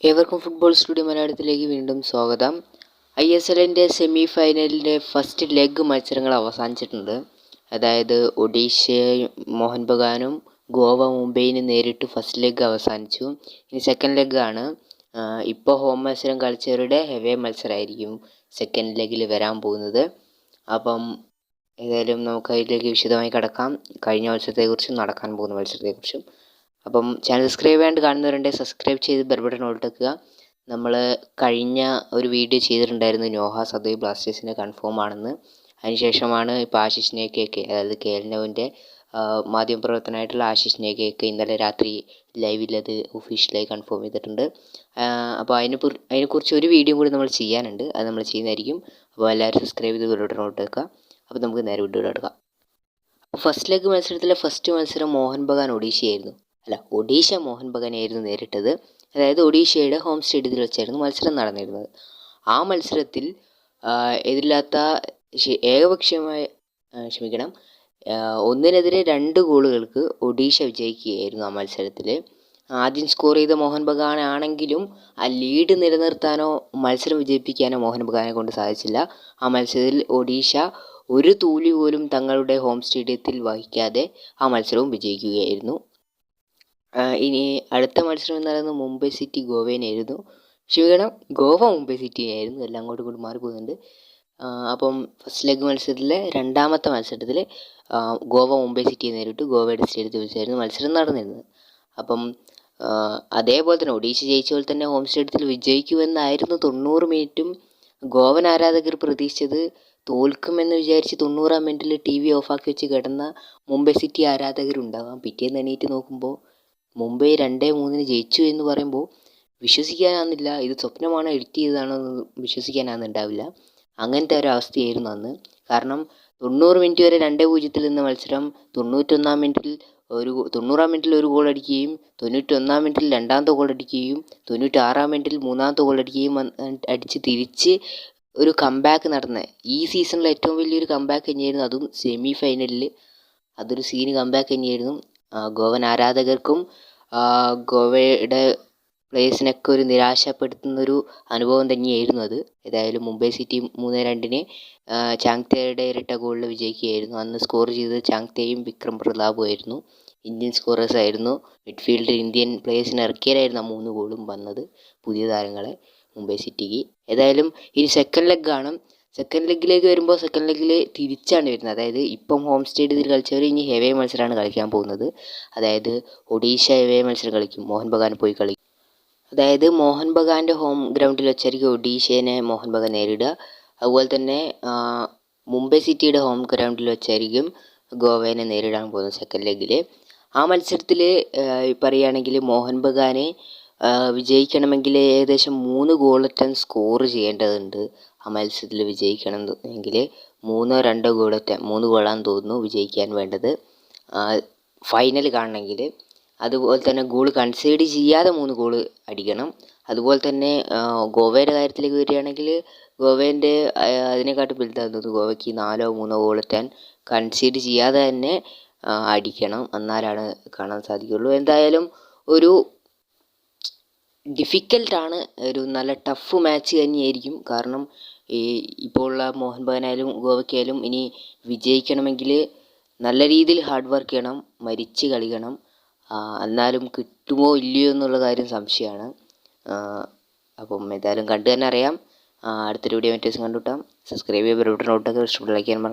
ഏവർക്കും football studio മലയാളത്തിലേക്ക് വീണ്ടും സ്വാഗതം. ISLൻ്റെ സെമി ഫൈനലിൻ്റെ ഫസ്റ്റ് ലെഗ് മത്സരങ്ങൾ അവസാനിച്ചിട്ടുണ്ട്. അതായത് ഒഡീഷ മോഹൻ ബഗാനും ഗോവ മുംബൈനും നേരിട്ട് ഫസ്റ്റ് ലെഗ് അവസാനിച്ചു. ഇനി സെക്കൻഡ് ലെഗാണ്. ഇപ്പോൾ ഹോം മത്സരം കളിച്ചവരുടെ ഹെവേ മത്സരമായിരിക്കും സെക്കൻഡ് ലെഗിൽ വരാൻ പോകുന്നത്. അപ്പം ഏതായാലും നമുക്ക് അതിലേക്ക് വിശദമായി കടക്കാം. കഴിഞ്ഞ മത്സരത്തെക്കുറിച്ചും നടക്കാൻ പോകുന്ന മത്സരത്തെക്കുറിച്ചും. അപ്പം ചാനൽ സബ്സ്ക്രൈബ് ചെയ്യാണ്ട് കാണുന്നവരുണ്ടെങ്കിൽ സബ്സ്ക്രൈബ് ചെയ്ത് ബെൽ ബട്ടൺ ഓൾട്ടേക്കുക. നമ്മൾ കഴിഞ്ഞ ഒരു വീഡിയോ ചെയ്തിട്ടുണ്ടായിരുന്നു നോഹ സദോയ് ബ്ലാസ്റ്റേഴ്സിൻ്റെ കൺഫേം ആണെന്ന്. അതിനുശേഷമാണ് ഇപ്പോൾ ആശിഷ് നേക്കയൊക്കെ, അതായത് KL9ൻ്റെ മാധ്യമപ്രവർത്തനമായിട്ടുള്ള ആശിഷ് നേക്കയൊക്കെ ഇന്നലെ രാത്രി ലൈവിൽ അത് ഒഫീഷ്യലായി കൺഫേം ചെയ്തിട്ടുണ്ട്. അപ്പോൾ അതിനെക്കുറിച്ച് ഒരു വീഡിയോ കൂടി നമ്മൾ ചെയ്യാനുണ്ട്, അത് നമ്മൾ ചെയ്യുന്നതായിരിക്കും. അപ്പോൾ എല്ലാവരും സബ്സ്ക്രൈബ് ചെയ്ത് ബെൽ ബട്ടൺ ഓൾട്ടേക്കുക. അപ്പോൾ നമുക്ക് നേരെ വീഡിയോ എടുക്കാം. ഫസ്റ്റ് ലെഗ് മത്സരത്തിലെ ഫസ്റ്റ് മത്സരം മോഹൻ ബഗാൻ ഒഡീഷ മോഹൻ ബഗാനായിരുന്നു നേരിട്ടത്. അതായത് ഒഡീഷയുടെ ഹോം സ്റ്റേഡിയത്തിൽ വെച്ചായിരുന്നു മത്സരം നടന്നിരുന്നത്. ആ മത്സരത്തിൽ എതിരില്ലാത്ത ഏകപക്ഷീയമായ 1-2 ഗോളുകൾക്ക് ഒഡീഷ വിജയിക്കുകയായിരുന്നു ആ മത്സരത്തിൽ. ആദ്യം സ്കോർ ചെയ്ത മോഹൻ ബഗാൻ ആണെങ്കിലും ആ ലീഡ് നിലനിർത്താനോ മത്സരം വിജയിപ്പിക്കാനോ മോഹൻ ബഗാനെ കൊണ്ട് സാധിച്ചില്ല. ആ മത്സരത്തിൽ ഒഡീഷ ഒരു തൂലി പോലും തങ്ങളുടെ ഹോം സ്റ്റേഡിയത്തിൽ വഹിക്കാതെ ആ മത്സരവും വിജയിക്കുകയായിരുന്നു. ഇനി അടുത്ത മത്സരം എന്ന് പറയുന്നത് മുംബൈ സിറ്റി ഗോവയിനായിരുന്നു. ഗോവ മുംബൈ സിറ്റിയായിരുന്നു. എല്ലാം അങ്ങോട്ടും മാറിപ്പോകുന്നുണ്ട്. അപ്പം ഫസ്റ്റ് ലെഗ് മത്സരത്തിലെ രണ്ടാമത്തെ മത്സരത്തിൽ ഗോവ മുംബൈ സിറ്റിയെ നേരിട്ട് ഗോവയുടെ സ്റ്റേഡിയത്തിൽ വെച്ചായിരുന്നു മത്സരം നടന്നിരുന്നത്. അപ്പം അതേപോലെ തന്നെ ഒഡീഷ ജയിച്ച പോലെ തന്നെ ഹോം സ്റ്റേഡിയത്തിൽ വിജയിക്കുമെന്നായിരുന്നു 90 മിനിറ്റും ഗോവൻ ആരാധകർ പ്രതീക്ഷിച്ചത്. തോൽക്കുമെന്ന് വിചാരിച്ച് 90-ാം മിനിറ്റിൽ TV ഓഫാക്കി വെച്ച് കിടന്ന മുംബൈ സിറ്റി ആരാധകരുണ്ടാകാം. പിറ്റേന്ന് എണീറ്റ് നോക്കുമ്പോൾ മുംബൈ 2-3 ജയിച്ചു എന്ന് പറയുമ്പോൾ വിശ്വസിക്കാനാകുന്നില്ല. ഇത് സ്വപ്നമാണോ, എഡിറ്റ് ചെയ്തതാണോ എന്ന് വിശ്വസിക്കാനാകുന്നുണ്ടാവില്ല. അങ്ങനത്തെ ഒരു അവസ്ഥയായിരുന്നു അന്ന്. കാരണം 90 മിനിറ്റ് വരെ 2-0 നിന്ന മത്സരം 90-ാം മിനിറ്റിൽ ഒരു ഗോൾ അടിക്കുകയും 91-ാം മിനിറ്റിൽ രണ്ടാമത്തെ ഗോൾ അടിക്കുകയും 96-ാം മിനിറ്റിൽ മൂന്നാമത്തെ ഗോൾ അടിക്കുകയും അടിച്ച് തിരിച്ച് ഒരു കംബാക്ക് നടന്ന ഈ സീസണിലെ ഏറ്റവും വലിയൊരു കംബാക്ക് തന്നെയായിരുന്നു. അതും സെമി ഫൈനലിൽ അതൊരു സീന് കംബാക്ക് തന്നെയായിരുന്നു. ഗോവൻ ആരാധകർക്കും ഗോവയുടെ പ്ലേയേഴ്സിനൊക്കെ ഒരു നിരാശപ്പെടുത്തുന്നൊരു അനുഭവം തന്നെയായിരുന്നു അത്. ഏതായാലും മുംബൈ സിറ്റി 3-2 ചാങ്തയുടെ ഇരട്ട ഗോളിൽ വിജയിക്കുകയായിരുന്നു. അന്ന് സ്കോർ ചെയ്തത് ചാങ്തയും വിക്രം പ്രതാപും ആയിരുന്നു. ഇന്ത്യൻ സ്കോറേഴ്സ് ആയിരുന്നു. മിഡ്ഫീൽഡിൽ ഇന്ത്യൻ പ്ലേയേഴ്സിനെ ഇറക്കിയായിരുന്നു ആ 3 ഗോളും വന്നത്, പുതിയ താരങ്ങളെ മുംബൈ സിറ്റിക്ക്. ഏതായാലും ഇനി സെക്കൻഡ് ലെഗാണ്. സെക്കൻഡ് ലെഗിലേക്ക് വരുമ്പോൾ സെക്കൻഡ് ലെഗിൽ തിരിച്ചാണ് വരുന്നത്. അതായത് ഇപ്പം ഹോം സ്റ്റേഡിയത്തിൽ കളിച്ചവർ ഇനി ഹെവേ മത്സരമാണ് കളിക്കാൻ പോകുന്നത്. അതായത് ഒഡീഷ ഹെവേ മത്സരം കളിക്കും, മോഹൻ ബഗാൻ പോയി കളിക്കും. അതായത് മോഹൻ ബഗാൻ്റെ ഹോം ഗ്രൗണ്ടിൽ വെച്ചായിരിക്കും ഒഡീഷയെ മോഹൻ ബഗാൻ നേരിടുക. അതുപോലെ തന്നെ മുംബൈ സിറ്റിയുടെ ഹോം ഗ്രൗണ്ടിൽ വെച്ചായിരിക്കും ഗോവയെ നേരിടാൻ പോകുന്നത് സെക്കൻഡ് ലെഗിൽ. ആ മത്സരത്തിൽ പറയുകയാണെങ്കിൽ മോഹൻ ബഗാനെ വിജയിക്കണമെങ്കിൽ ഏകദേശം 3 ഗോളറ്റം സ്കോർ ചെയ്യേണ്ടതുണ്ട്. ആ മത്സരത്തിൽ വിജയിക്കണമെങ്കിൽ 3-2 ഗോളറ്റം, 3 ഗോളാണെന്ന് തോന്നുന്നു വിജയിക്കാൻ വേണ്ടത് ഫൈനൽ കാണണമെങ്കിൽ. അതുപോലെ തന്നെ ഗോൾ കൺസീഡ് ചെയ്യാതെ 3 ഗോൾ അടിക്കണം. അതുപോലെ തന്നെ ഗോവയുടെ കാര്യത്തിലേക്ക് വരികയാണെങ്കിൽ ഗോവേൻ്റെ അതിനെക്കാട്ടും വലുതാണെന്ന് തോന്നുന്നു. ഗോവയ്ക്ക് 4-3 ഗോളറ്റാൻ കൺസീഡ് ചെയ്യാതെ തന്നെ അടിക്കണം, എന്നാലാണ് കാണാൻ സാധിക്കുകയുള്ളൂ. എന്തായാലും ഒരു ഡിഫിക്കൽട്ടാണ്, ഒരു നല്ല ടഫ് മാച്ച് തന്നെയായിരിക്കും. കാരണം ഇപ്പോൾ ഉള്ള മോഹൻ ബഗാനായാലും ഗോവയ്ക്കായാലും ഇനി വിജയിക്കണമെങ്കിൽ നല്ല രീതിയിൽ ഹാർഡ് വർക്ക് ചെയ്യണം, മരിച്ച് കളിക്കണം. എന്നാലും കിട്ടുമോ ഇല്ലയോ എന്നുള്ള കാര്യം സംശയമാണ്. അപ്പം ഏതായാലും കണ്ടു തന്നെ അറിയാം. അടുത്തൊരു വീഡിയോ മറ്റേ ദിവസം കണ്ടുകിട്ടാം. സബ്സ്ക്രൈബ് ചെയ്യുക, ബെൽ ബട്ടൺ ഓൾട്ടേക്കുക, ഇഷ്ടപ്പെട്ട ലൈക്ക് ചെയ്യാൻ മറക്കണ്ട.